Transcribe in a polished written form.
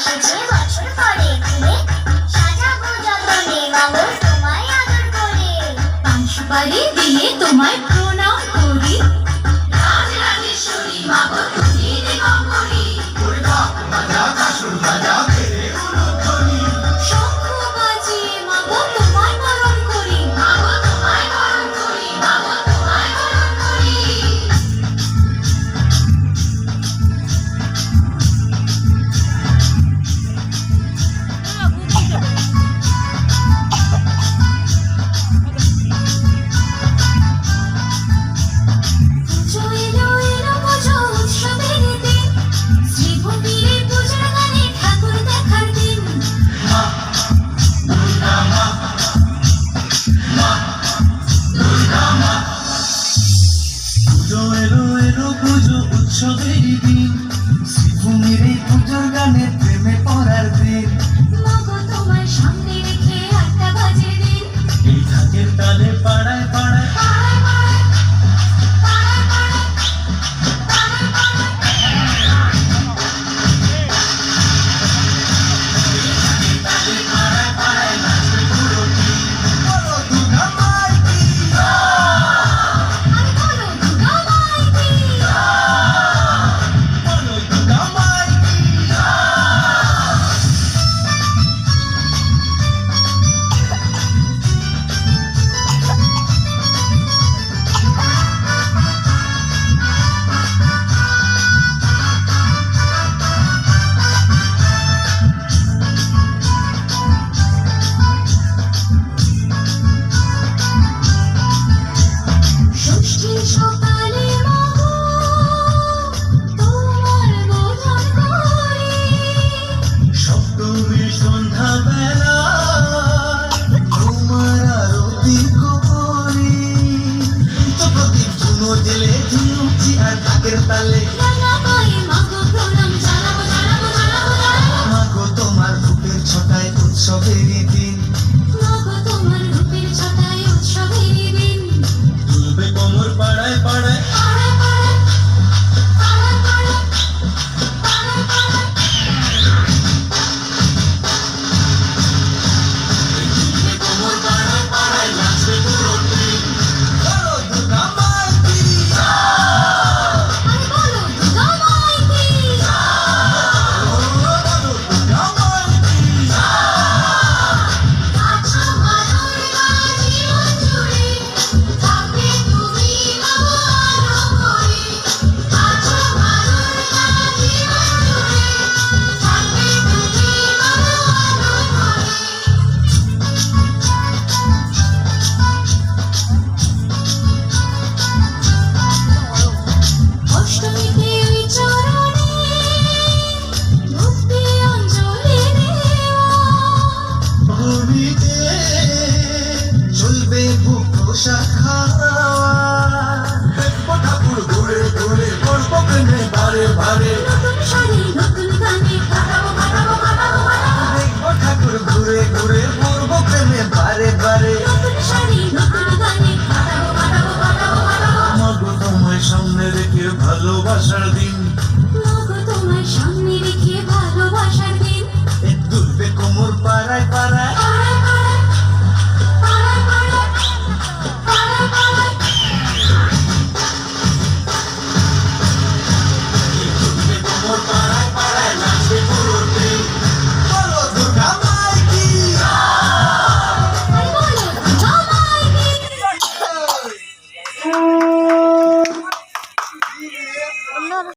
এসেছে বছর পরে ঘুরে, সাজাবো যতনে মাগো তোমায় আদর করে। পান সুপারি দিয়ে তোমায় প্রণাম করি, রাজরাজেশ্বরী মাগো তুমি দিগম্বরী। শঙ্খ বাজিয়ে মাগো তোমায় বরণ করি, মাগো তোমায় বরণ করি, মাগো তোমায় বরণ করি। উৎসবেরই দিন, শ্রীভূমির এই পুজোর গানে প্রেমে পড়ার দিন। মাগো তোমায় সামনে রেখে 8টা বাজে দিন, এই ঢাকের তালে পাড়ায় পাড়ায় পাড়ায় পাড়ায় পাড়ায় পাড়ায় পাড়ায় পাড়ায়। তালে পাড়ায় পাড়ায় নাচবে পুরো দিন। বলো দুর্গা মাই কি আরে বলো দুর্গা মাই কি, বলো দুর্গা মাই কি। ষষ্ঠীর সকালে মাগো তোমার বোধন করি, সপ্তমীর সন্ধ্যা বেলা তোমার আরতি করি। তো প্রদীপ ধুনো জেলে ঝুনুচি আর ঢাকের তালে রাঙা পায়ে মাগো প্রণাম জানাবো জানাবো জানাবো জানাবো। মাগো তোমার রূপের ছটায় উৎসবেরই দিন। মাগো তোমার রূপের ছটায় উৎসবেরই দিন, দুলবে কোমর পাড়ায় পাড়ায় পাড়ায় পাড়ায় পাড়ায় পাড়ায় পাড়ায় পাড়ায়। দুলবে কোমর পাড়ায় পাড়ায় নাচবে পুরো দিন। বলো দুর্গা মাই কি আরে বলো দুর্গা মাই কি, বলো দুর্গা মাই কি। আছো মা দুর্গা জীবন জুড়ে, থাকবে তুমি মাগো আলো করে। আছো মা দুর্গা জীবন জুড়ে, থাকবে তুমি মাগো আলো করে। অষ্টমীতে ওই চরণে ভক্তি অঞ্জলি দেওয়া, ভূমিতে চলবে বুক শাখা। দেখবো ঠাকুর ঘুরে ঘুরে করবো প্রেমে বারে বারে। নতুন শাড়ি নতুন গানে কাটাবো কাটাবো কাটাবো কাটাবো। দেখবো ঠাকুর ঘুরে ঘুরে করবো প্রেমে বারে বারে। নতুন শাড়ি নতুন গানে কাটাবো কাটাবো কাটাবো কাটাবো। মাগো তোমায় সামনে রেখে ভালোবাসার দিন